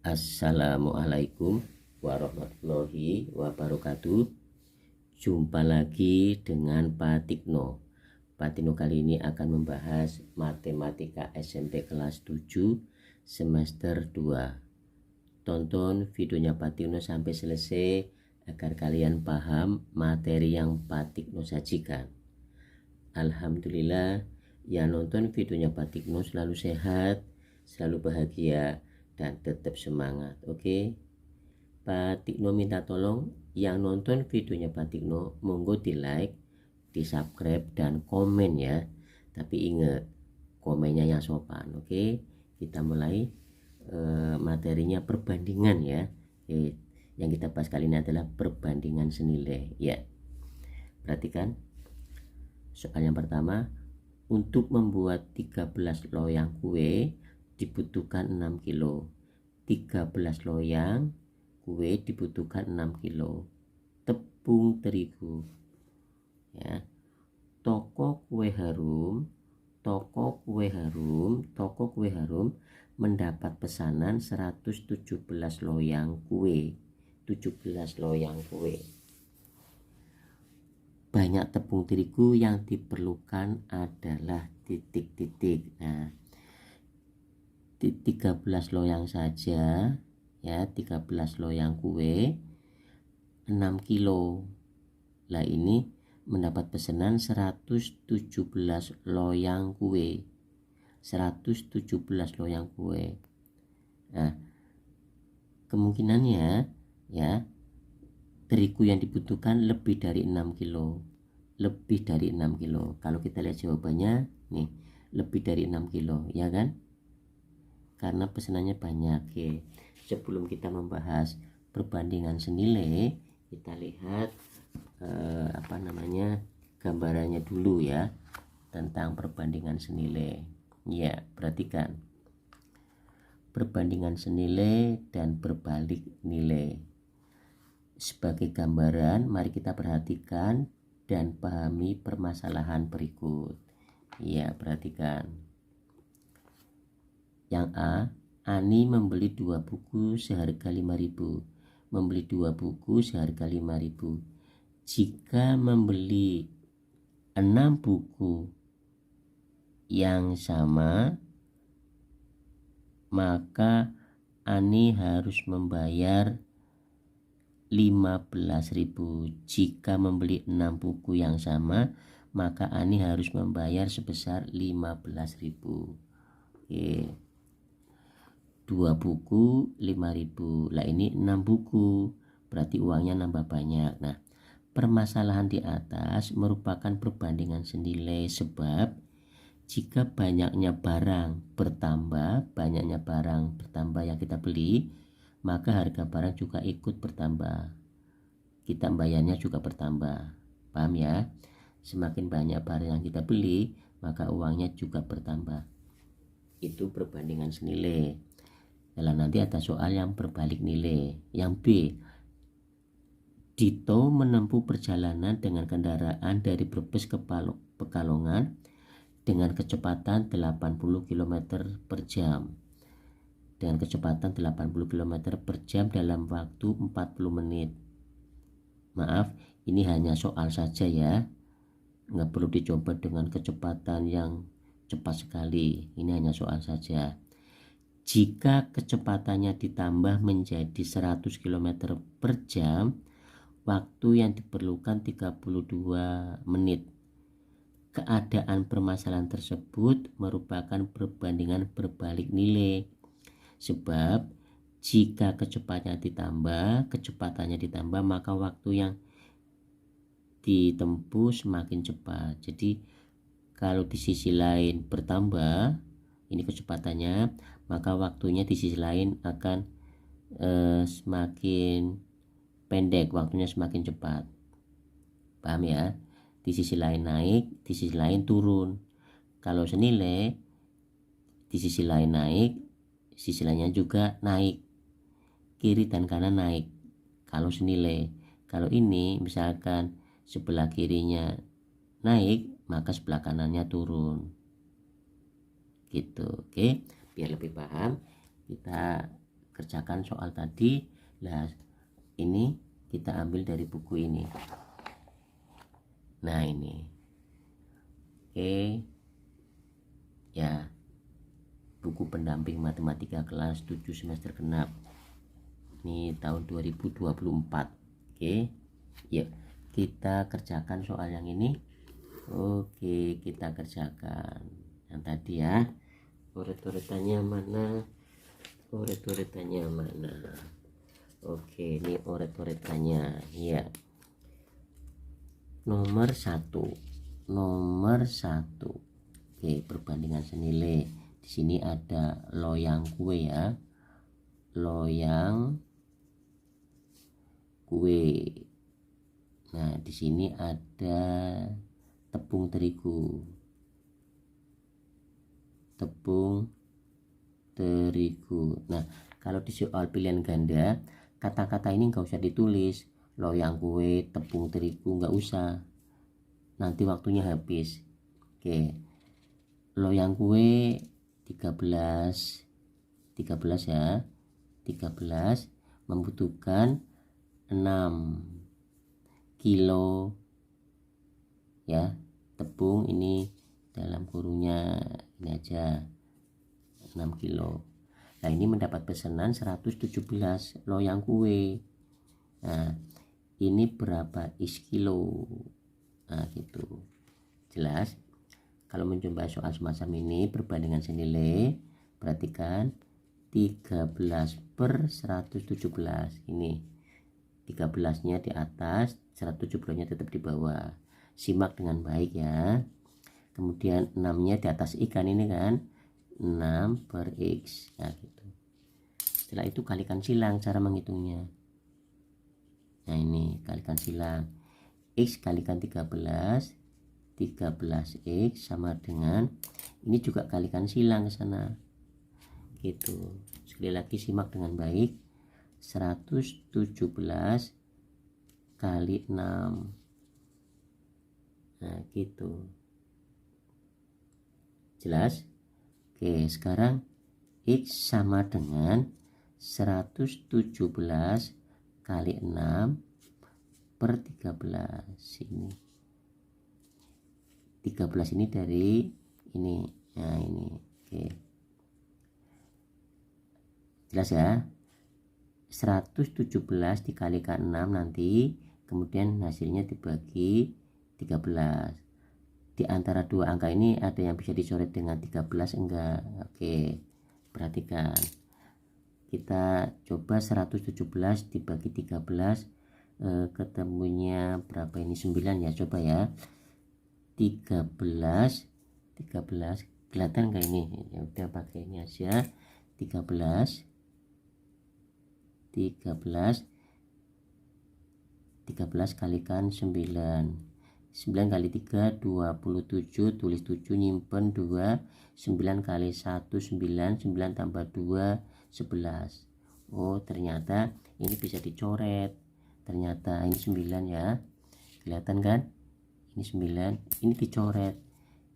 Assalamualaikum warahmatullahi wabarakatuh. Jumpa lagi dengan Pak Tikno. Pak Tikno kali ini akan membahas matematika SMP kelas 7 semester 2. Tonton videonya Pak Tikno sampai selesai agar kalian paham materi yang Pak Tikno sajikan. Alhamdulillah, yang nonton videonya Pak Tikno selalu sehat, selalu bahagia, dan tetap semangat. Oke, Pak Tikno minta tolong yang nonton videonya Pak Tikno monggo di like, di subscribe, dan komen ya. Tapi ingat, komennya yang sopan. Oke, kita mulai materinya perbandingan ya. Yang kita bahas kali ini adalah perbandingan senilai ya. Perhatikan soal yang pertama. Untuk membuat 13 loyang kue dibutuhkan 6 kilo. 13 loyang kue dibutuhkan 6 kilo. Tepung terigu ya. Toko kue harum mendapat pesanan 117 loyang kue. 17 loyang kue. Banyak tepung terigu yang diperlukan adalah titik-titik. Nah, 13 loyang saja ya, 13 loyang kue 6 kilo. Lah ini mendapat pesanan 117 loyang kue. 117 loyang kue. Nah, kemungkinannya ya, terigu yang dibutuhkan lebih dari 6 kilo. Lebih dari 6 kilo. Kalau kita lihat jawabannya nih, lebih dari 6 kilo ya kan? Karena pesanannya banyak. Oke. Sebelum kita membahas perbandingan senilai, kita lihat gambarannya dulu ya, tentang perbandingan senilai. Ya, perhatikan. Perbandingan senilai dan berbalik nilai. Sebagai gambaran, mari kita perhatikan dan pahami permasalahan berikut. Ya, perhatikan. Yang A, Ani membeli 2 buku seharga 5.000. Membeli 2 buku seharga 5.000. Jika membeli 6 buku yang sama, maka Ani harus membayar 15.000. Jika membeli 6 buku yang sama, maka Ani harus membayar sebesar 15.000. Oke. 2 buku 5.000. Lah ini 6 buku, berarti uangnya nambah banyak. Nah, permasalahan di atas merupakan perbandingan senilai sebab jika banyaknya barang bertambah yang kita beli, maka harga barang juga ikut bertambah. Kita bayarnya juga bertambah. Paham ya? Semakin banyak barang yang kita beli, maka uangnya juga bertambah. Itu perbandingan senilai. Nah, nanti ada soal yang berbalik nilai. Yang B, Dito menempuh perjalanan dengan kendaraan dari Brebes ke Pekalongan dengan kecepatan 80 km per jam. Dengan kecepatan 80 km per jam dalam waktu 40 menit. Maaf, ini hanya soal saja ya, nggak perlu dicoba dengan kecepatan yang cepat sekali. Ini hanya soal saja. Jika kecepatannya ditambah menjadi 100 km per jam, waktu yang diperlukan 32 menit. Keadaan permasalahan tersebut merupakan perbandingan berbalik nilai. Sebab jika kecepatannya ditambah, maka waktu yang ditempuh semakin cepat. Jadi kalau di sisi lain bertambah ini kecepatannya, maka waktunya di sisi lain akan semakin pendek, waktunya semakin cepat. Paham ya? Di sisi lain naik, di sisi lain turun. Kalau senilai, di sisi lain naik, sisi lainnya juga naik, kiri dan kanan naik kalau senilai. Kalau ini misalkan sebelah kirinya naik, maka sebelah kanannya turun gitu. Oke, biar lebih paham kita kerjakan soal tadi. Nah, ini kita ambil dari buku ini. Nah, ini. Oke. Ya. Buku pendamping matematika kelas 7 semester genap. Ini tahun 2024. Oke. Ya, kita kerjakan soal yang ini. Oke, kita kerjakan yang tadi ya. Oret-oretannya mana? Oret-oretannya mana? Oke, ini oret-oretannya ya. Nomor 1. Oke, perbandingan senilai. Di sini ada loyang kue ya. Loyang kue. Nah, di sini ada tepung terigu. Nah, kalau di soal pilihan ganda, kata-kata ini nggak usah ditulis. Loyang kue, tepung terigu nggak usah. Nanti waktunya habis. Oke. Loyang kue 13 ya. 13 membutuhkan 6 kilo ya tepung, ini dalam kurungnya ini aja 6 kilo. Nah, ini mendapat pesanan 117 loyang kue. Nah, ini berapa is kilo? Nah, gitu. Jelas? Kalau mencoba soal semacam ini perbandingan senilai, perhatikan 13/117. Ini 13-nya di atas, 117-nya tetap di bawah. Simak dengan baik ya. Kemudian 6-nya di atas ikan ini kan, 6/x. Nah, gitu. Setelah itu kalikan silang cara menghitungnya. Nah, ini kalikan silang. X kalikan 13 13x sama dengan, ini juga kalikan silang ke sana. Gitu. Sekali lagi simak dengan baik. 117 kali 6. Nah, gitu. Jelas? Oke, sekarang X sama dengan 117 kali 6/13. Ini 13 ini dari ini. Nah, ini. Oke. Jelas ya? 117 dikalikan 6 nanti, kemudian hasilnya dibagi 13. Di antara dua angka ini ada yang bisa dicoret dengan 13 enggak? Oke, perhatikan. Kita coba 117 dibagi 13, ketemunya berapa ini? 9 ya, coba ya. 13 kelihatan kayak ini ya, udah pakai ini aja. 13 kalikan 9 kali 3 27, tulis 7, nyimpen 2, 9 kali 1 9, 9 tambah 2 11. Oh, ternyata ini bisa dicoret. Ternyata ini 9 ya, kelihatan kan? Ini 9, ini dicoret.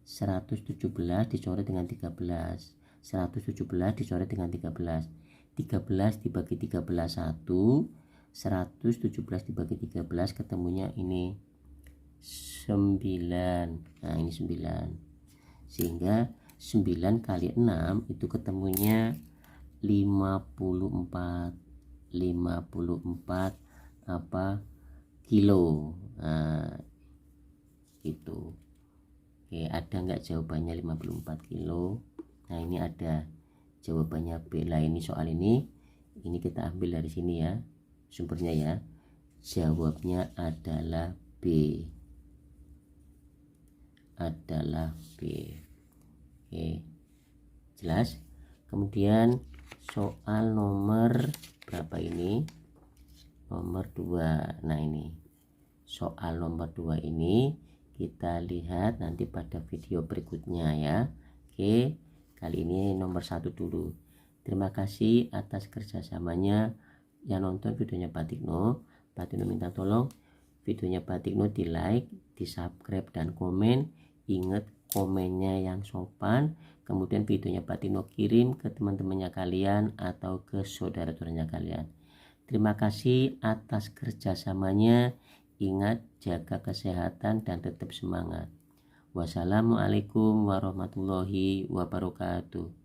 117 dicoret dengan 13, 117 dicoret dengan 13. 13 dibagi 13 1, 117 dibagi 13 ketemunya ini 9. Nah, ini 9. Sehingga 9 kali 6 itu ketemunya 54 apa kilo. Nah, itu. Oke, ada nggak jawabannya 54 kilo? Nah, ini ada jawabannya B. Lah, ini soal ini kita ambil dari sini ya, sumbernya ya. Jawabnya adalah B. Oke, jelas? Kemudian soal nomor berapa ini? Nomor 2. Nah, ini soal nomor 2 ini kita lihat nanti pada video berikutnya ya. Oke, kali ini nomor 1 dulu. Terima kasih atas kerjasamanya yang nonton videonya Pak Tikno. Pak Tikno minta tolong videonya Pak Tikno di like, di subscribe dan komen. Ingat, komennya yang sopan, kemudian videonya Pak Tino kirim ke teman-temannya kalian atau ke saudara-saudaranya kalian. Terima kasih atas kerjasamanya. Ingat, jaga kesehatan dan tetap semangat. Wassalamualaikum warahmatullahi wabarakatuh.